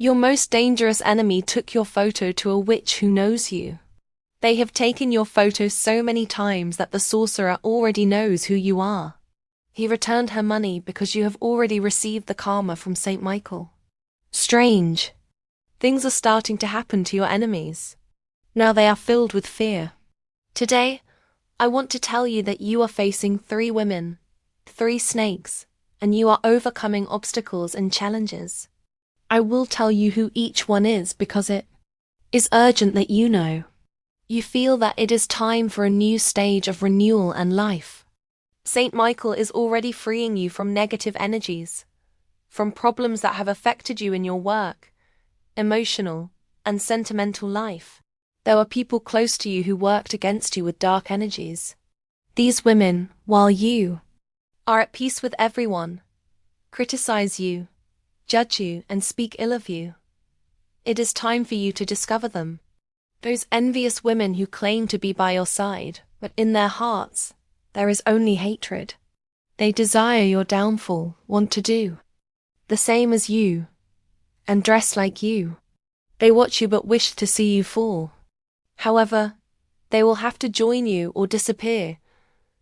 Your most dangerous enemy took your photo to a witch who knows you. They have taken your photo so many times that the sorcerer already knows who you are. He returned her money because you have already received the karma from Saint Michael. Strange. Things are starting to happen to your enemies. Now they are filled with fear. Today, I want to tell you that you are facing 3 women, 3 snakes, and you are overcoming obstacles and challenges. I will tell you who each one is because it is urgent that you know. You feel that it is time for a new stage of renewal and life. Saint Michael is already freeing you from negative energies, from problems that have affected you in your work, emotional, and sentimental life. There were people close to you who worked against you with dark energies. These women, while you are at peace with everyone, criticize you, judge you, and speak ill of you. It is time for you to discover them. Those envious women who claim to be by your side, but in their hearts, there is only hatred. They desire your downfall, want to do the same as you, and dress like you. They watch you but wish to see you fall. However, they will have to join you or disappear,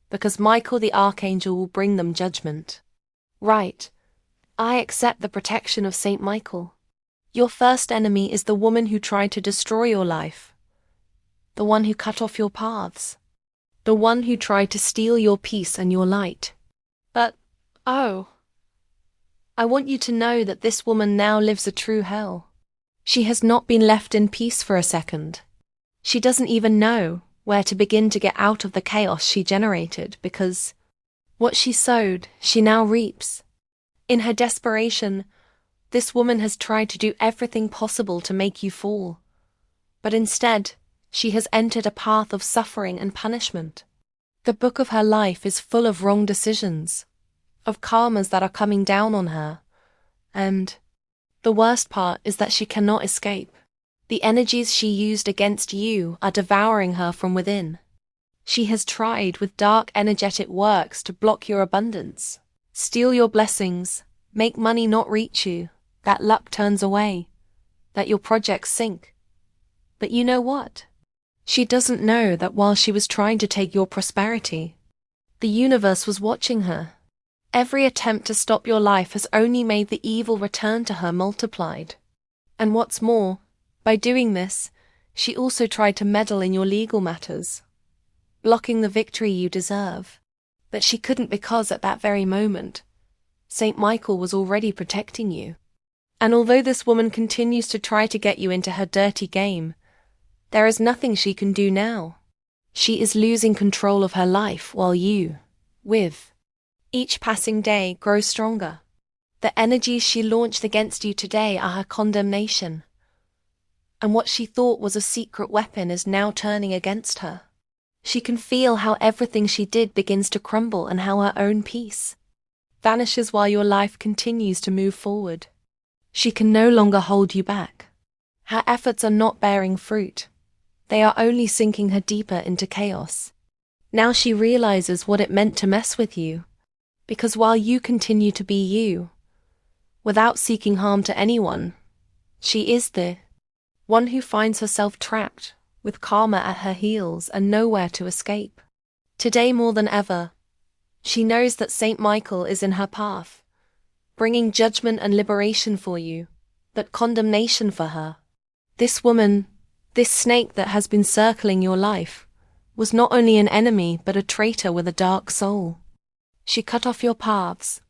because Michael the Archangel will bring them judgment. Right. I accept the protection of Saint Michael. Your first enemy is the woman who tried to destroy your life, the one who cut off your paths, the one who tried to steal your peace and your light. But, I want you to know that this woman now lives a true hell. She has not been left in peace for a second. She doesn't even know where to begin to get out of the chaos she generated because what she sowed, she now reaps. In her desperation, this woman has tried to do everything possible to make you fall. But instead, she has entered a path of suffering and punishment. The book of her life is full of wrong decisions, of karmas that are coming down on her, and the worst part is that she cannot escape. The energies she used against you are devouring her from within. She has tried with dark energetic works to block your abundance, steal your blessings, make money not reach you, that luck turns away, that your projects sink. But you know what? She doesn't know that while she was trying to take your prosperity, the universe was watching her. Every attempt to stop your life has only made the evil return to her multiplied. And what's more, by doing this, she also tried to meddle in your legal matters, blocking the victory you deserve. But she couldn't because at that very moment, Saint Michael was already protecting you. And although this woman continues to try to get you into her dirty game, there is nothing she can do now. She is losing control of her life while you, with each passing day, grow stronger. The energies she launched against you today are her condemnation. And what she thought was a secret weapon is now turning against her. She can feel how everything she did begins to crumble and how her own peace vanishes while your life continues to move forward. She can no longer hold you back. Her efforts are not bearing fruit. They are only sinking her deeper into chaos. Now she realizes what it meant to mess with you, because while you continue to be you, without seeking harm to anyone, she is the one who finds herself trapped, with karma at her heels and nowhere to escape. Today more than ever, she knows that Saint Michael is in her path, bringing judgment and liberation for you, but condemnation for her. This woman, this snake that has been circling your life, was not only an enemy but a traitor with a dark soul. She cut off your paths,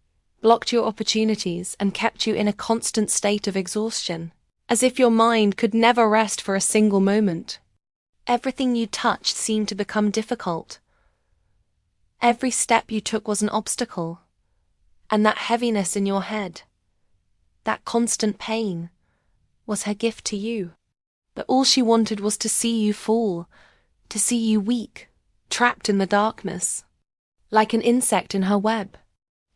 blocked your opportunities, and kept you in a constant state of exhaustion, as if your mind could never rest for a single moment. Everything you touched seemed to become difficult. Every step you took was an obstacle, and that heaviness in your head, that constant pain, was her gift to you. But all she wanted was to see you fall, to see you weak, trapped in the darkness, like an insect in her web.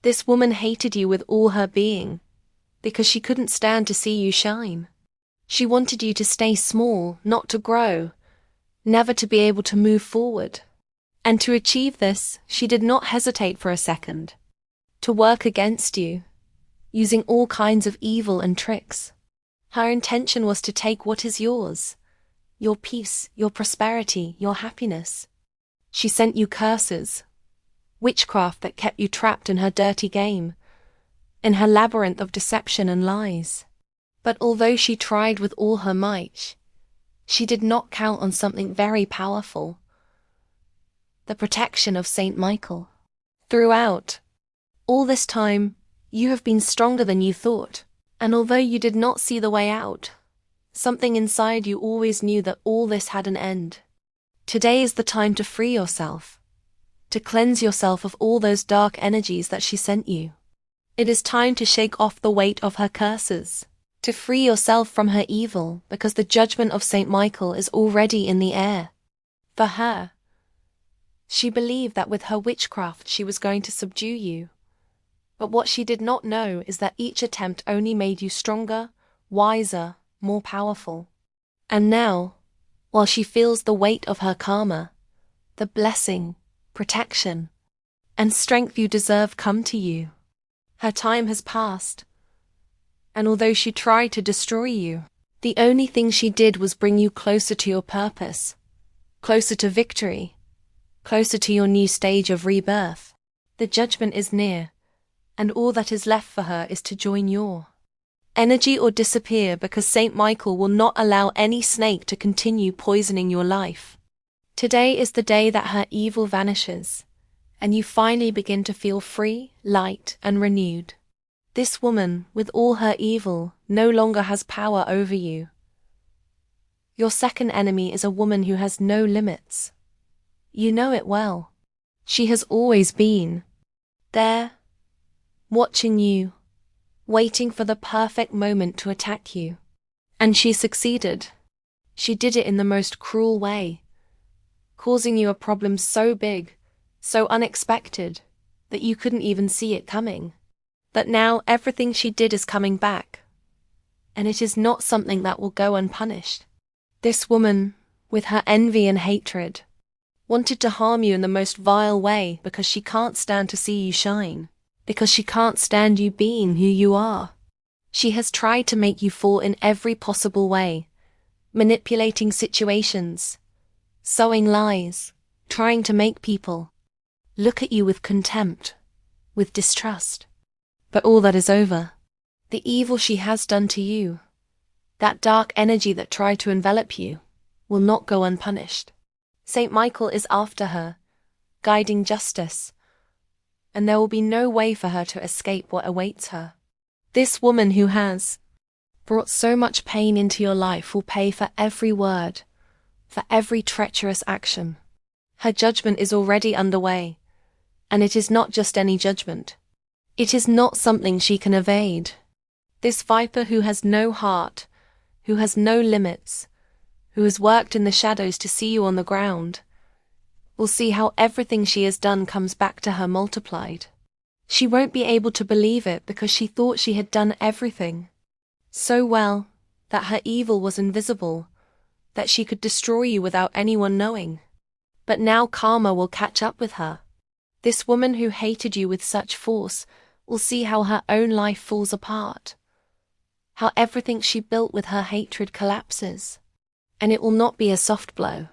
This woman hated you with all her being, because she couldn't stand to see you shine. She wanted you to stay small, not to grow, never to be able to move forward. And to achieve this, she did not hesitate for a second to work against you, using all kinds of evil and tricks. Her intention was to take what is yours: your peace, your prosperity, your happiness. She sent you curses, witchcraft that kept you trapped in her dirty game, in her labyrinth of deception and lies. But although she tried with all her might, she did not count on something very powerful: the protection of Saint Michael. Throughout all this time, you have been stronger than you thought, and although you did not see the way out, something inside you always knew that all this had an end. Today is the time to free yourself, to cleanse yourself of all those dark energies that she sent you. It is time to shake off the weight of her curses, to free yourself from her evil, because the judgment of Saint Michael is already in the air. For her, she believed that with her witchcraft she was going to subdue you. But what she did not know is that each attempt only made you stronger, wiser, more powerful. And now, while she feels the weight of her karma, the blessing, protection, and strength you deserve come to you. Her time has passed, and although she tried to destroy you, the only thing she did was bring you closer to your purpose, closer to victory, closer to your new stage of rebirth. The judgment is near, and all that is left for her is to join your energy or disappear, because Saint Michael will not allow any snake to continue poisoning your life. Today is the day that her evil vanishes, and you finally begin to feel free, light, and renewed. This woman, with all her evil, no longer has power over you. Your second enemy is a woman who has no limits. You know it well. She has always been there, watching you, waiting for the perfect moment to attack you. And she succeeded. She did it in the most cruel way, causing you a problem so big, so unexpected, that you couldn't even see it coming. But now everything she did is coming back, and it is not something that will go unpunished. This woman, with her envy and hatred, wanted to harm you in the most vile way because she can't stand to see you shine, because she can't stand you being who you are. She has tried to make you fall in every possible way, manipulating situations, sowing lies, trying to make people look at you with contempt, with distrust. But all that is over. The evil she has done to you, that dark energy that tried to envelop you, will not go unpunished. Saint Michael is after her, guiding justice, and there will be no way for her to escape what awaits her. This woman who has brought so much pain into your life will pay for every word, for every treacherous action. Her judgment is already underway, and it is not just any judgment. It is not something she can evade. This viper who has no heart, who has no limits, who has worked in the shadows to see you on the ground, will see how everything she has done comes back to her multiplied. She won't be able to believe it because she thought she had done everything so well that her evil was invisible, that she could destroy you without anyone knowing. But now karma will catch up with her. This woman who hated you with such force will see how her own life falls apart, how everything she built with her hatred collapses. And it will not be a soft blow.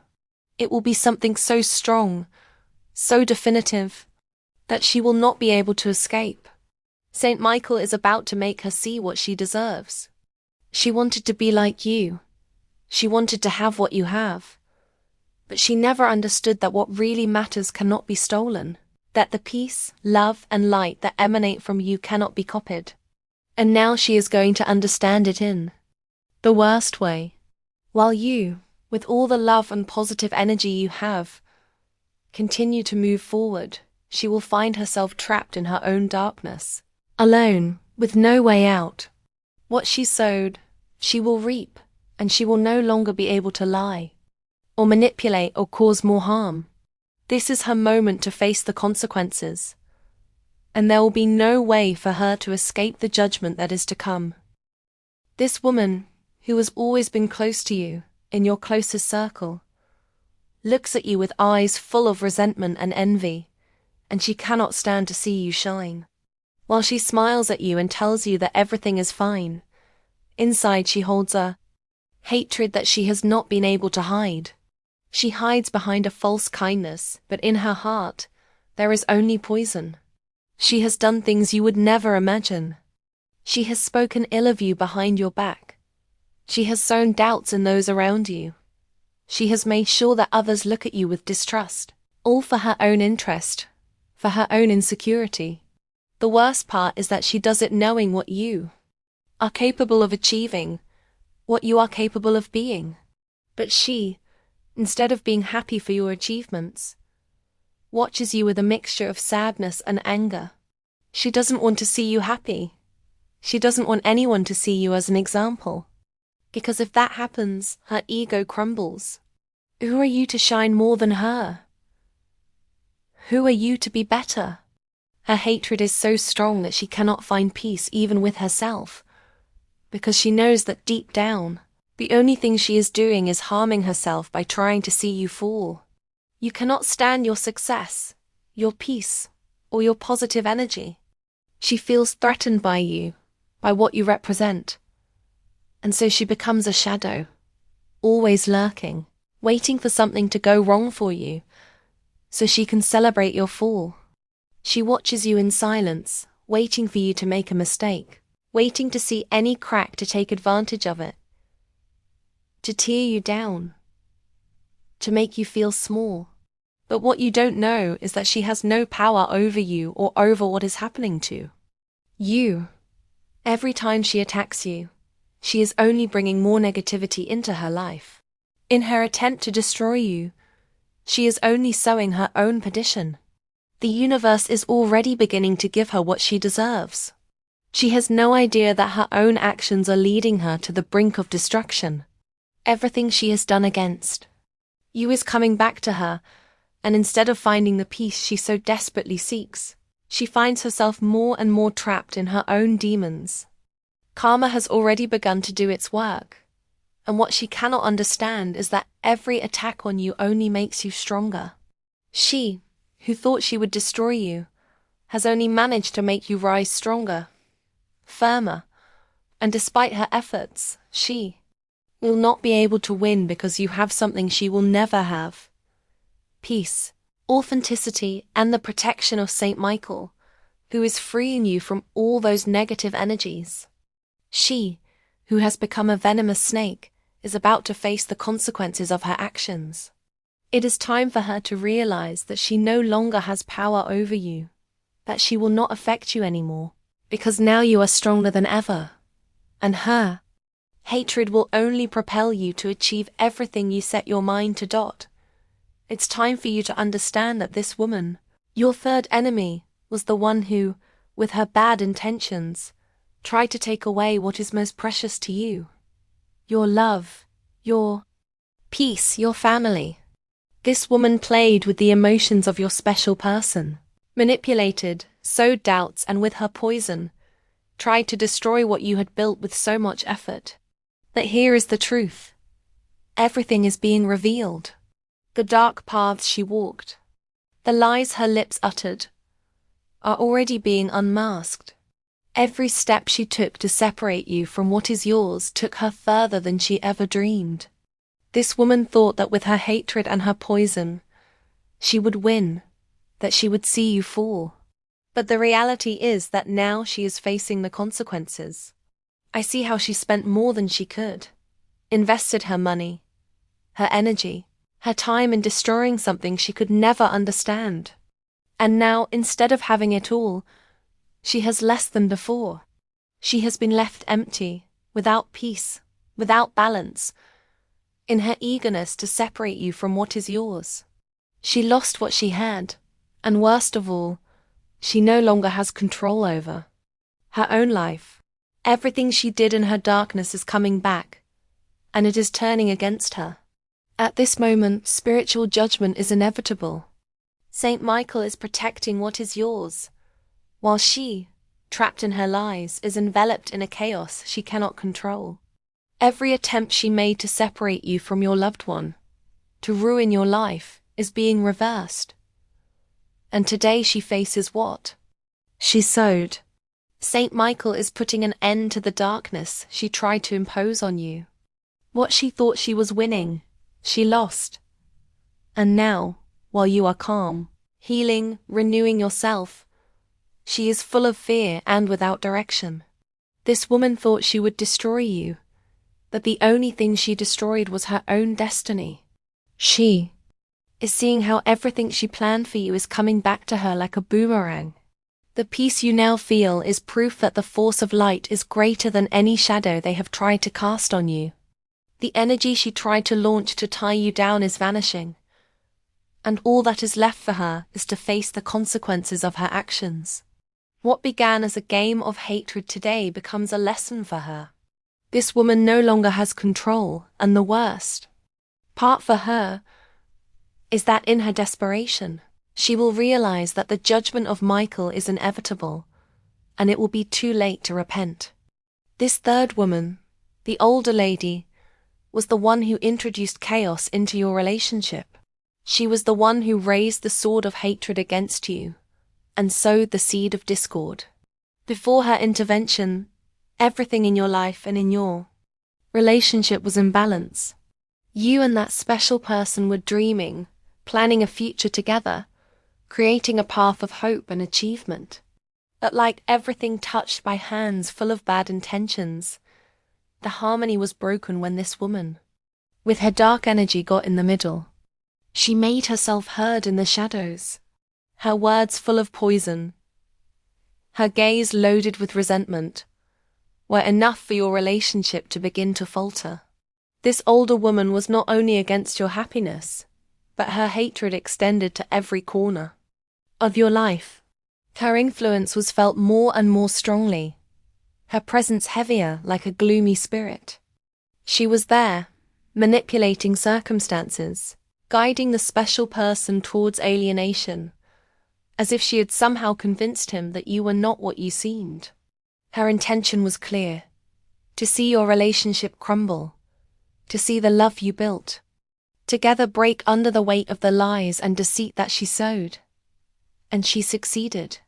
It will be something so strong, so definitive, that she will not be able to escape. Saint Michael is about to make her see what she deserves. She wanted to be like you. She wanted to have what you have. But she never understood that what really matters cannot be stolen, that the peace, love, and light that emanate from you cannot be copied. And now she is going to understand it in the worst way. While you, with all the love and positive energy you have, continue to move forward, she will find herself trapped in her own darkness, alone, with no way out. What she sowed, she will reap, and she will no longer be able to lie, or manipulate, or cause more harm. This is her moment to face the consequences, and there will be no way for her to escape the judgment that is to come. This woman, who has always been close to you, in your closest circle, looks at you with eyes full of resentment and envy, and she cannot stand to see you shine. While she smiles at you and tells you that everything is fine, Inside she holds a hatred that she has not been able to hide. She hides behind a false kindness, but in her heart, there is only poison. She has done things you would never imagine. She has spoken ill of you behind your back. She has sown doubts in those around you. She has made sure that others look at you with distrust, all for her own interest, for her own insecurity. The worst part is that she does it knowing what you are capable of achieving, what you are capable of being. But she, instead of being happy for your achievements, watches you with a mixture of sadness and anger. She doesn't want to see you happy. She doesn't want anyone to see you as an example. Because if that happens, her ego crumbles. Who are you to shine more than her? Who are you to be better? Her hatred is so strong that she cannot find peace even with herself, because she knows that deep down, the only thing she is doing is harming herself by trying to see you fall. You cannot stand your success, your peace, or your positive energy. She feels threatened by you, by what you represent. And so she becomes a shadow, always lurking, waiting for something to go wrong for you, so she can celebrate your fall. She watches you in silence, waiting for you to make a mistake, waiting to see any crack to take advantage of it, to tear you down, to make you feel small. But what you don't know is that she has no power over you or over what is happening to you. Every time she attacks you, she is only bringing more negativity into her life. In her attempt to destroy you, she is only sowing her own perdition. The universe is already beginning to give her what she deserves. She has no idea that her own actions are leading her to the brink of destruction. Everything she has done against you is coming back to her, and instead of finding the peace she so desperately seeks, she finds herself more and more trapped in her own demons. Karma has already begun to do its work, and what she cannot understand is that every attack on you only makes you stronger. She, who thought she would destroy you, has only managed to make you rise stronger, firmer, and despite her efforts, she will not be able to win because you have something she will never have: peace, authenticity, and the protection of Saint Michael, who is freeing you from all those negative energies. She, who has become a venomous snake, is about to face the consequences of her actions. It is time for her to realize that she no longer has power over you, that she will not affect you anymore, because now you are stronger than ever. And her hatred will only propel you to achieve everything you set your mind to. It's time for you to understand that this woman, your third enemy, was the one who, with her bad intentions, tried to take away what is most precious to you: your love, your peace, your family. This woman played with the emotions of your special person, manipulated, sowed doubts, and with her poison, tried to destroy what you had built with so much effort. But here is the truth. Everything is being revealed. The dark paths she walked, the lies her lips uttered, are already being unmasked. Every step she took to separate you from what is yours took her further than she ever dreamed. This woman thought that with her hatred and her poison, she would win, that she would see you fall. But the reality is that now she is facing the consequences. I see how she spent more than she could, invested her money, her energy, her time in destroying something she could never understand. And now, instead of having it all, she has less than before. She has been left empty, without peace, without balance, in her eagerness to separate you from what is yours. She lost what she had, and worst of all, she no longer has control over her own life. Everything she did in her darkness is coming back, and it is turning against her. At this moment, spiritual judgment is inevitable. Saint Michael is protecting what is yours, while she, trapped in her lies, is enveloped in a chaos she cannot control. Every attempt she made to separate you from your loved one, to ruin your life, is being reversed. And today she faces what she sowed. Saint Michael is putting an end to the darkness she tried to impose on you. What she thought she was winning, she lost. And now, while you are calm, healing, renewing yourself, she is full of fear and without direction. This woman thought she would destroy you, but the only thing she destroyed was her own destiny. She is seeing how everything she planned for you is coming back to her like a boomerang. The peace you now feel is proof that the force of light is greater than any shadow they have tried to cast on you. The energy she tried to launch to tie you down is vanishing, and all that is left for her is to face the consequences of her actions. What began as a game of hatred today becomes a lesson for her. This woman no longer has control, and the worst part for her is that in her desperation, she will realize that the judgment of Michael is inevitable, and it will be too late to repent. This third woman, the older lady, was the one who introduced chaos into your relationship. She was the one who raised the sword of hatred against you and sowed the seed of discord. Before her intervention, everything in your life and in your relationship was in balance. You and that special person were dreaming, planning a future together, creating a path of hope and achievement. But like everything touched by hands full of bad intentions, the harmony was broken when this woman, with her dark energy, got in the middle. She made herself heard in the shadows, her words full of poison, her gaze loaded with resentment, were enough for your relationship to begin to falter. This older woman was not only against your happiness, but her hatred extended to every corner of your life. Her influence was felt more and more strongly, her presence heavier like a gloomy spirit. She was there, manipulating circumstances, guiding the special person towards alienation, as if she had somehow convinced him that you were not what you seemed. Her intention was clear: to see your relationship crumble, to see the love you built together break under the weight of the lies and deceit that she sowed. And she succeeded.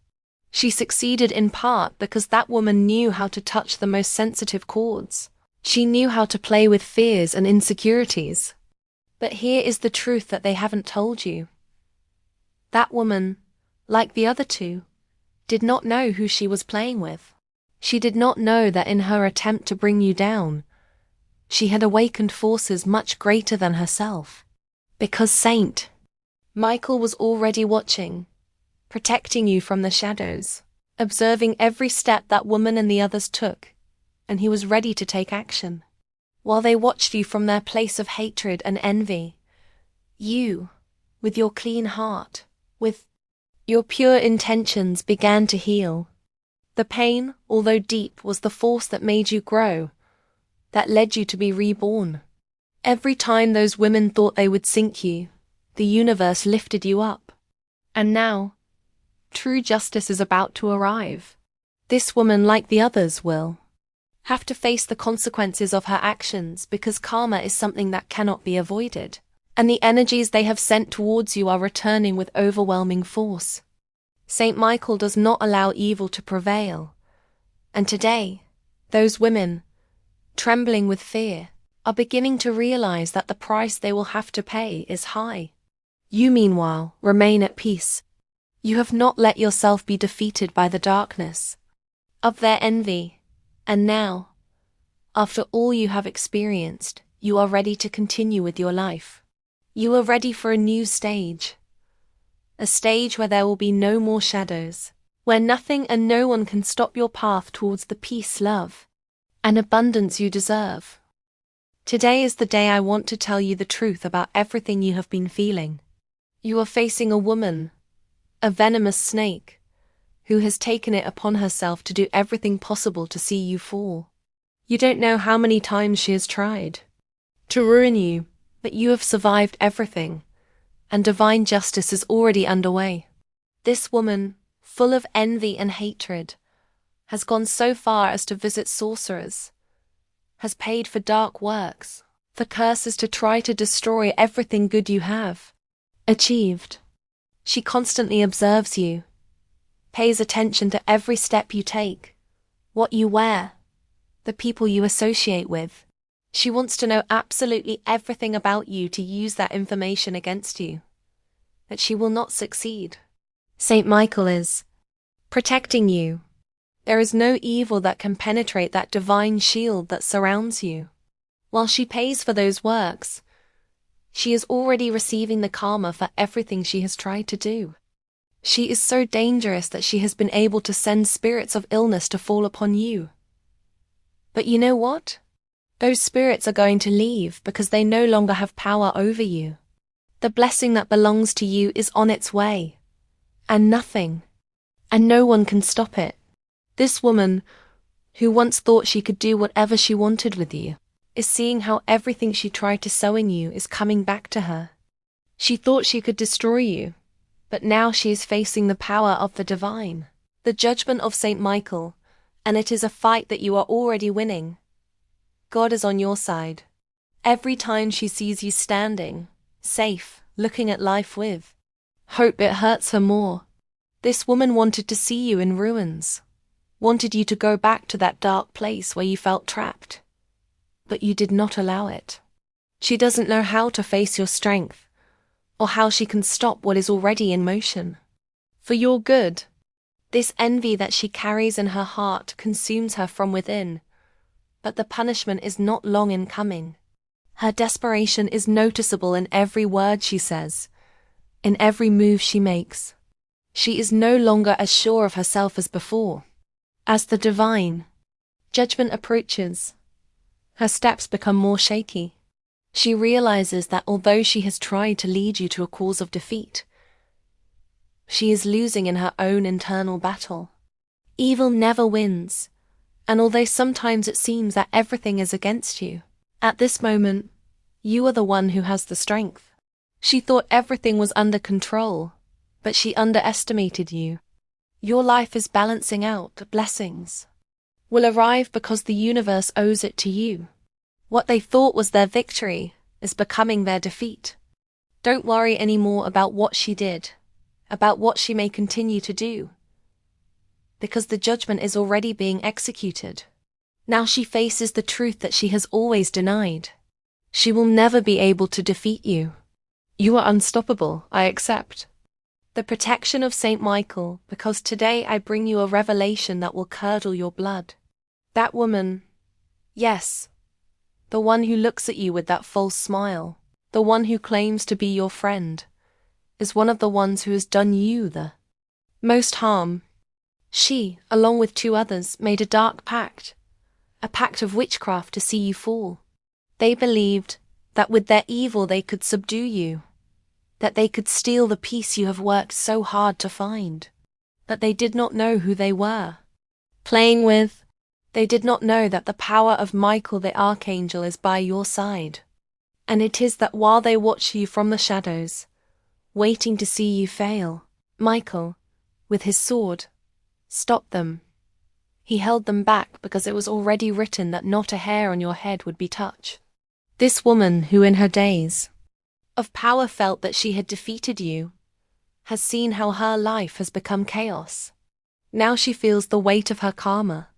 She succeeded in part because that woman knew how to touch the most sensitive chords. She knew how to play with fears and insecurities. But here is the truth that they haven't told you. That woman, like the other two, did not know who she was playing with. She did not know that in her attempt to bring you down, she had awakened forces much greater than herself. Because Saint Michael was already watching, protecting you from the shadows, observing every step that woman and the others took, and he was ready to take action. While they watched you from their place of hatred and envy, you, with your clean heart, with your pure intentions, began to heal. The pain, although deep, was the force that made you grow, that led you to be reborn. Every time those women thought they would sink you, the universe lifted you up. And now, true justice is about to arrive. This woman, like the others, will have to face the consequences of her actions, because karma is something that cannot be avoided, and the energies they have sent towards you are returning with overwhelming force. Saint Michael does not allow evil to prevail, and today, those women, trembling with fear, are beginning to realize that the price they will have to pay is high. You, meanwhile, remain at peace. You have not let yourself be defeated by the darkness of their envy, and now, after all you have experienced, you are ready to continue with your life. You are ready for a new stage. A stage where there will be no more shadows, where nothing and no one can stop your path towards the peace, love, and abundance you deserve. Today is the day I want to tell you the truth about everything you have been feeling. You are facing a woman, a venomous snake, who has taken it upon herself to do everything possible to see you fall. You don't know how many times she has tried to ruin you, but you have survived everything, and divine justice is already underway. This woman, full of envy and hatred, has gone so far as to visit sorcerers, has paid for dark works, for curses to try to destroy everything good you have achieved. She constantly observes you, pays attention to every step you take, what you wear, the people you associate with. She wants to know absolutely everything about you to use that information against you. That she will not succeed. Saint Michael is protecting you. There is no evil that can penetrate that divine shield that surrounds you. While she pays for those works, she is already receiving the karma for everything she has tried to do. She is so dangerous that she has been able to send spirits of illness to fall upon you. But you know what? Those spirits are going to leave because they no longer have power over you. The blessing that belongs to you is on its way, and no one can stop it. This woman, who once thought she could do whatever she wanted with you, is seeing how everything she tried to sow in you is coming back to her. She thought she could destroy you, but now she is facing the power of the divine, the judgment of Saint Michael, and it is a fight that you are already winning. God is on your side. Every time she sees you standing, safe, looking at life with hope, it hurts her more. This woman wanted to see you in ruins, wanted you to go back to that dark place where you felt trapped. But you did not allow it. She doesn't know how to face your strength, or how she can stop what is already in motion. For your good, this envy that she carries in her heart consumes her from within, but the punishment is not long in coming. Her desperation is noticeable in every word she says, in every move she makes. She is no longer as sure of herself as before. As the divine judgment approaches, her steps become more shaky. She realizes that although she has tried to lead you to a cause of defeat, she is losing in her own internal battle. Evil never wins, and although sometimes it seems that everything is against you, at this moment, you are the one who has the strength. She thought everything was under control, but she underestimated you. Your life is balancing out. Blessings will arrive because the universe owes it to you. What they thought was their victory is becoming their defeat. Don't worry anymore about what she did, about what she may continue to do, because the judgment is already being executed. Now she faces the truth that she has always denied. She will never be able to defeat you. You are unstoppable, I accept. The protection of Saint Michael, because today I bring you a revelation that will curdle your blood. That woman, yes, the one who looks at you with that false smile, the one who claims to be your friend, is one of the ones who has done you the most harm. She, along with 2 others, made a dark pact, a pact of witchcraft to see you fall. They believed that with their evil they could subdue you, that they could steal the peace you have worked so hard to find, that they did not know who they were playing with. They did not know that the power of Michael the Archangel is by your side, and it is that while they watch you from the shadows, waiting to see you fail, Michael, with his sword, stopped them. He held them back because it was already written that not a hair on your head would be touched. This woman, who in her days of power felt that she had defeated you, has seen how her life has become chaos. Now she feels the weight of her karma,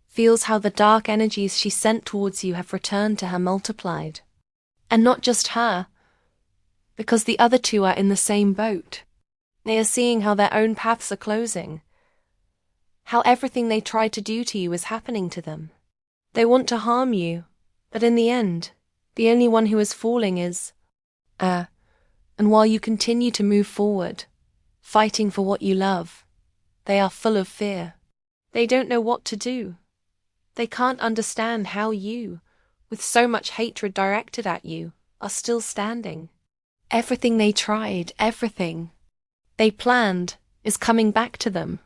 feels how the dark energies she sent towards you have returned to her multiplied. And not just her, because the other 2 are in the same boat. They are seeing how their own paths are closing, how everything they tried to do to you is happening to them. They want to harm you, but in the end, the only one who is falling is and while you continue to move forward, fighting for what you love, they are full of fear. They don't know what to do. They can't understand how you, with so much hatred directed at you, are still standing. Everything they tried, everything they planned, is coming back to them.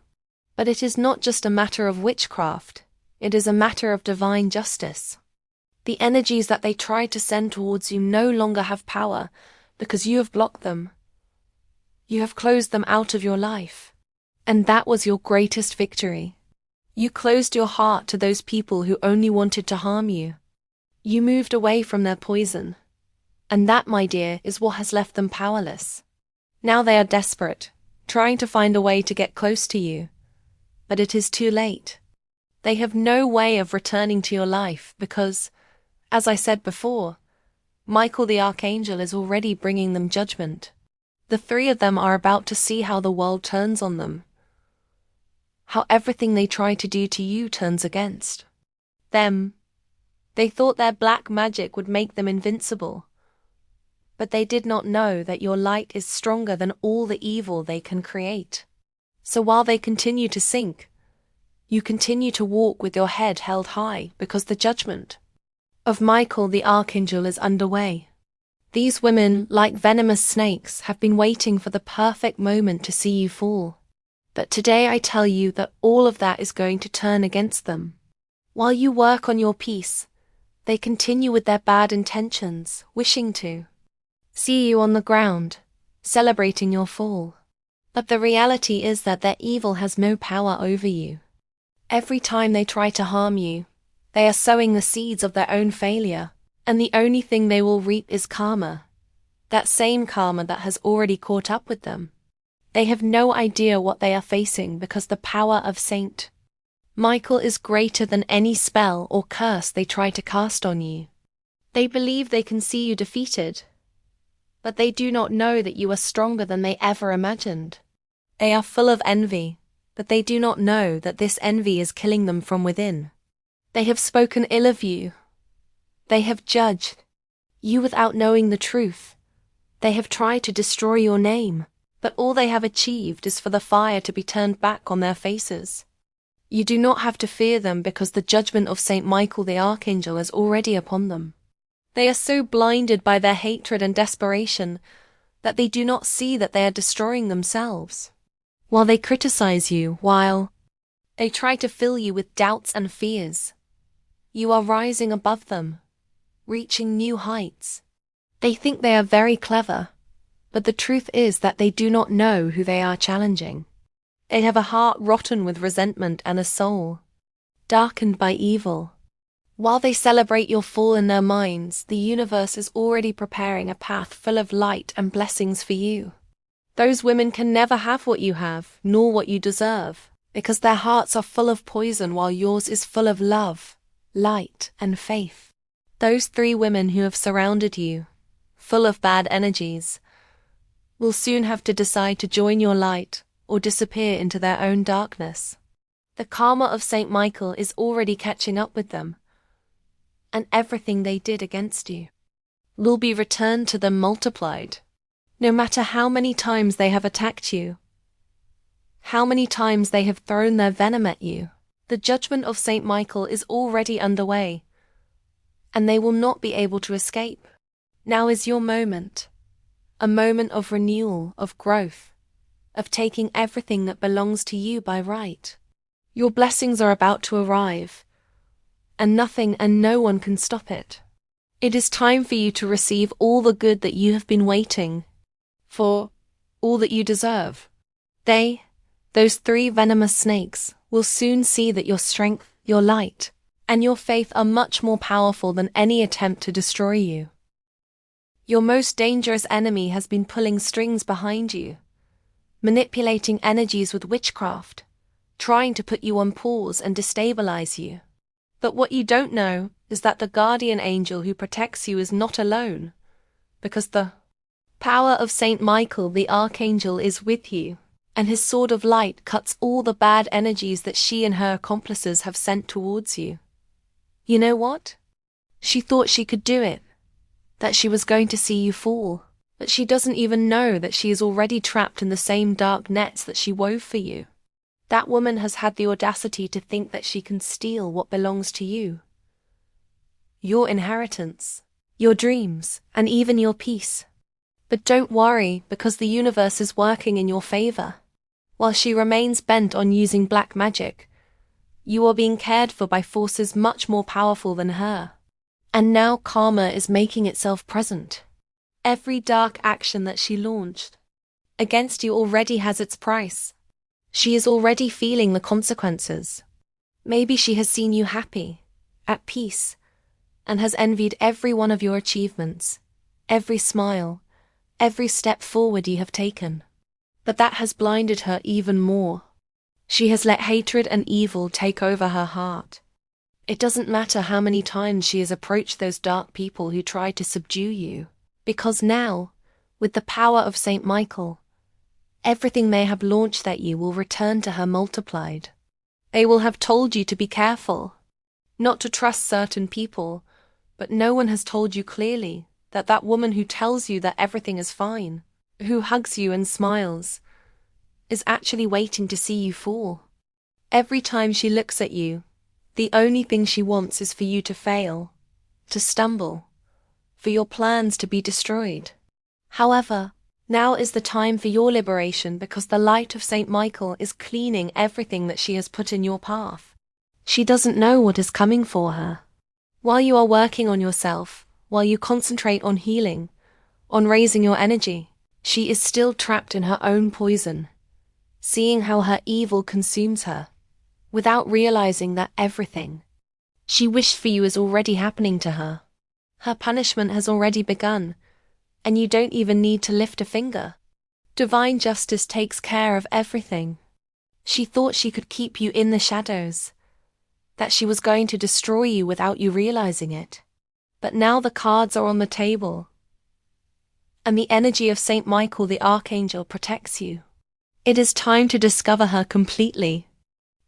But it is not just a matter of witchcraft, it is a matter of divine justice. The energies that they tried to send towards you no longer have power because you have blocked them. You have closed them out of your life. And that was your greatest victory. You closed your heart to those people who only wanted to harm you. You moved away from their poison. And that, my dear, is what has left them powerless. Now they are desperate, trying to find a way to get close to you. But it is too late. They have no way of returning to your life because, as I said before, Michael the Archangel is already bringing them judgment. The three of them are about to see how the world turns on them, how everything they try to do to you turns against them. They thought their black magic would make them invincible, but they did not know that your light is stronger than all the evil they can create. So while they continue to sink, you continue to walk with your head held high because the judgment of Michael the Archangel is underway. These women, like venomous snakes, have been waiting for the perfect moment to see you fall. But today I tell you that all of that is going to turn against them. While you work on your peace, they continue with their bad intentions, wishing to see you on the ground, celebrating your fall. But the reality is that their evil has no power over you. Every time they try to harm you, they are sowing the seeds of their own failure, and the only thing they will reap is karma. That same karma that has already caught up with them. They have no idea what they are facing because the power of Saint Michael is greater than any spell or curse they try to cast on you. They believe they can see you defeated, but they do not know that you are stronger than they ever imagined. They are full of envy, but they do not know that this envy is killing them from within. They have spoken ill of you. They have judged you without knowing the truth. They have tried to destroy your name, but all they have achieved is for the fire to be turned back on their faces. You do not have to fear them because the judgment of Saint Michael the Archangel is already upon them. They are so blinded by their hatred and desperation that they do not see that they are destroying themselves. While they criticize you, while they try to fill you with doubts and fears, you are rising above them, reaching new heights. They think they are very clever, but the truth is that they do not know who they are challenging. They have a heart rotten with resentment and a soul darkened by evil. While they celebrate your fall in their minds, the universe is already preparing a path full of light and blessings for you. Those women can never have what you have, nor what you deserve, because their hearts are full of poison while yours is full of love, light, and faith. Those three women who have surrounded you, full of bad energies, will soon have to decide to join your light or disappear into their own darkness. The karma of Saint Michael is already catching up with them, and everything they did against you will be returned to them multiplied. No matter how many times they have attacked you, how many times they have thrown their venom at you, the judgment of Saint Michael is already underway, and they will not be able to escape. Now is your moment, a moment of renewal, of growth, of taking everything that belongs to you by right. Your blessings are about to arrive, and nothing and no one can stop it. It is time for you to receive all the good that you have been waiting for, all that you deserve. Those three venomous snakes, will soon see that your strength, your light, and your faith are much more powerful than any attempt to destroy you. Your most dangerous enemy has been pulling strings behind you, manipulating energies with witchcraft, trying to put you on pause and destabilize you. But what you don't know is that the guardian angel who protects you is not alone, because the power of Saint Michael the Archangel is with you, and his sword of light cuts all the bad energies that she and her accomplices have sent towards you. You know what? She thought she could do it, that she was going to see you fall, but she doesn't even know that she is already trapped in the same dark nets that she wove for you. That woman has had the audacity to think that she can steal what belongs to you. Your inheritance, your dreams, and even your peace. But don't worry, because the universe is working in your favor. While she remains bent on using black magic, you are being cared for by forces much more powerful than her. And now karma is making itself present. Every dark action that she launched against you already has its price. She is already feeling the consequences. Maybe she has seen you happy, at peace, and has envied every one of your achievements, every smile, every step forward you have taken. But that has blinded her even more. She has let hatred and evil take over her heart. It doesn't matter how many times she has approached those dark people who tried to subdue you, because now, with the power of Saint Michael, everything they have launched at you will return to her multiplied. They will have told you to be careful, not to trust certain people, but no one has told you clearly that that woman who tells you that everything is fine, who hugs you and smiles, is actually waiting to see you fall. Every time she looks at you, the only thing she wants is for you to fail, to stumble, for your plans to be destroyed. However, now is the time for your liberation, because the light of Saint Michael is cleaning everything that she has put in your path. She doesn't know what is coming for her. While you are working on yourself, while you concentrate on healing, on raising your energy, she is still trapped in her own poison, seeing how her evil consumes her, without realizing that everything she wished for you is already happening to her. Her punishment has already begun, and you don't even need to lift a finger. Divine justice takes care of everything. She thought she could keep you in the shadows, that she was going to destroy you without you realizing it. But now the cards are on the table, and the energy of Saint Michael the Archangel protects you. It is time to discover her completely,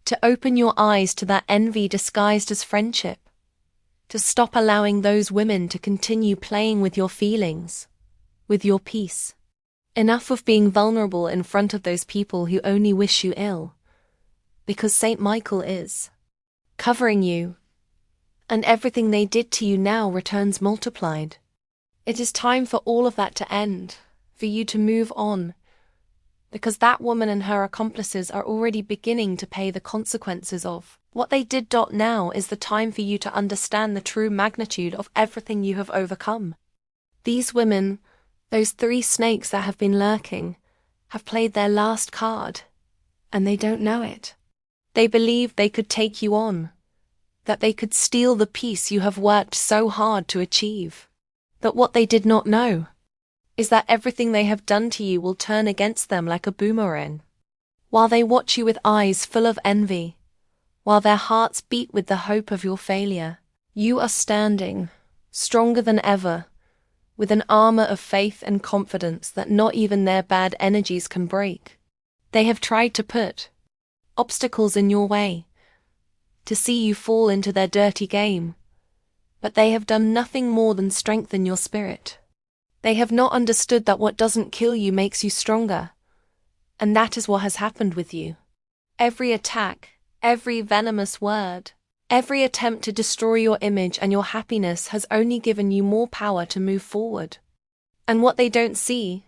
to open your eyes to that envy disguised as friendship, to stop allowing those women to continue playing with your feelings, with your peace. Enough of being vulnerable in front of those people who only wish you ill, because Saint Michael is covering you, and everything they did to you now returns multiplied. It is time for all of that to end, for you to move on, because that woman and her accomplices are already beginning to pay the consequences of what they did. Now is the time for you to understand the true magnitude of everything you have overcome. These women, those 3 snakes that have been lurking, have played their last card, and they don't know it. They believed they could take you on, that they could steal the peace you have worked so hard to achieve. But what they did not know is that everything they have done to you will turn against them like a boomerang. While they watch you with eyes full of envy, while their hearts beat with the hope of your failure, you are standing, stronger than ever, with an armor of faith and confidence that not even their bad energies can break. They have tried to put obstacles in your way, to see you fall into their dirty game, but they have done nothing more than strengthen your spirit. They have not understood that what doesn't kill you makes you stronger, and that is what has happened with you. Every attack, every venomous word, every attempt to destroy your image and your happiness has only given you more power to move forward. And what they don't see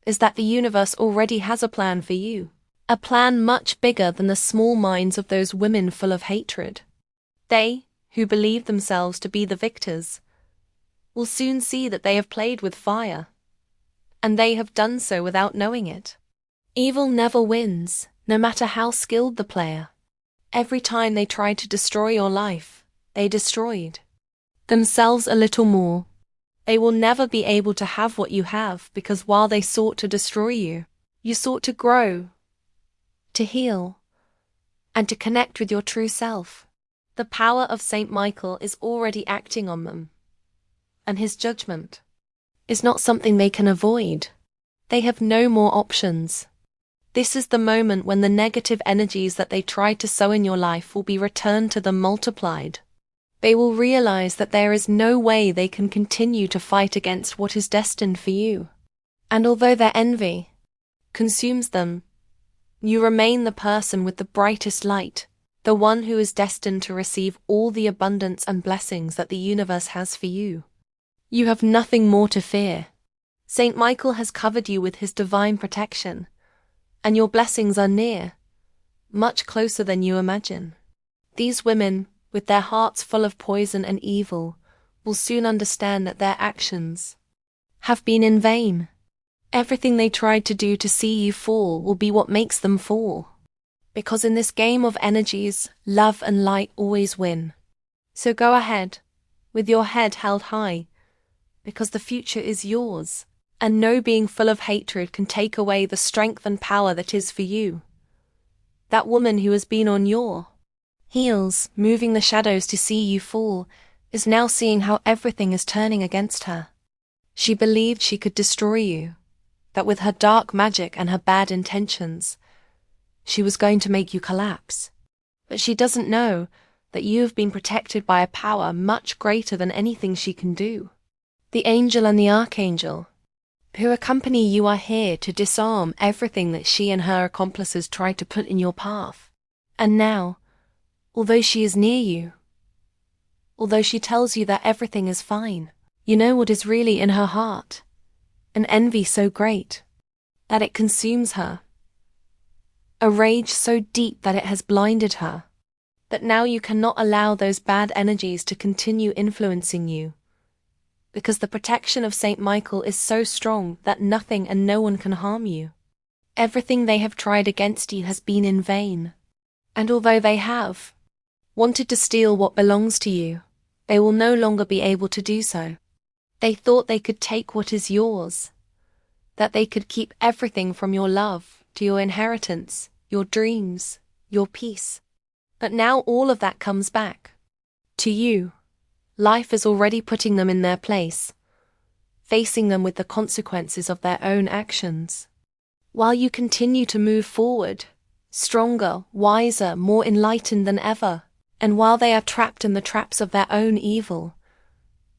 is that the universe already has a plan for you, a plan much bigger than the small minds of those women full of hatred. They, who believe themselves to be the victors, will soon see that they have played with fire, and they have done so without knowing it. Evil never wins, no matter how skilled the player. Every time they tried to destroy your life, they destroyed themselves a little more. They will never be able to have what you have, because while they sought to destroy you, you sought to grow, to heal, and to connect with your true self. The power of Saint Michael is already acting on them, and his judgment is not something they can avoid. They have no more options. This is the moment when the negative energies that they tried to sow in your life will be returned to them multiplied. They will realize that there is no way they can continue to fight against what is destined for you. And although their envy consumes them, you remain the person with the brightest light, the one who is destined to receive all the abundance and blessings that the universe has for you. You have nothing more to fear. Saint Michael has covered you with his divine protection, and your blessings are near, much closer than you imagine. These women, with their hearts full of poison and evil, will soon understand that their actions have been in vain. Everything they tried to do to see you fall will be what makes them fall. Because in this game of energies, love and light always win. So go ahead, with your head held high, because the future is yours, and no being full of hatred can take away the strength and power that is for you. That woman who has been on your heels, moving the shadows to see you fall, is now seeing how everything is turning against her. She believed she could destroy you, that with her dark magic and her bad intentions, she was going to make you collapse. But she doesn't know that you have been protected by a power much greater than anything she can do. The angel and the archangel, who accompany you, are here to disarm everything that she and her accomplices tried to put in your path. And now, although she is near you, although she tells you that everything is fine, you know what is really in her heart, an envy so great that it consumes her, a rage so deep that it has blinded her, that now you cannot allow those bad energies to continue influencing you, because the protection of Saint Michael is so strong that nothing and no one can harm you. Everything they have tried against you has been in vain, and although they have wanted to steal what belongs to you, they will no longer be able to do so. They thought they could take what is yours, that they could keep everything from your love to your inheritance, your dreams, your peace. But now all of that comes back to you. Life is already putting them in their place, facing them with the consequences of their own actions. While you continue to move forward, stronger, wiser, more enlightened than ever, and while they are trapped in the traps of their own evil,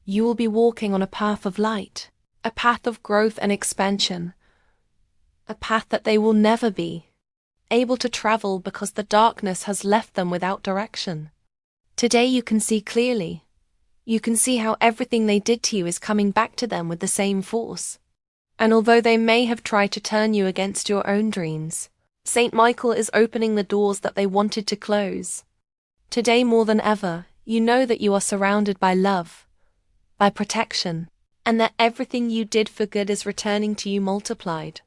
you will be walking on a path of light, a path of growth and expansion, a path that they will never be able to travel because the darkness has left them without direction. Today you can see clearly. You can see how everything they did to you is coming back to them with the same force. And although they may have tried to turn you against your own dreams, Saint Michael is opening the doors that they wanted to close. Today more than ever, you know that you are surrounded by love, by protection, and that everything you did for good is returning to you multiplied.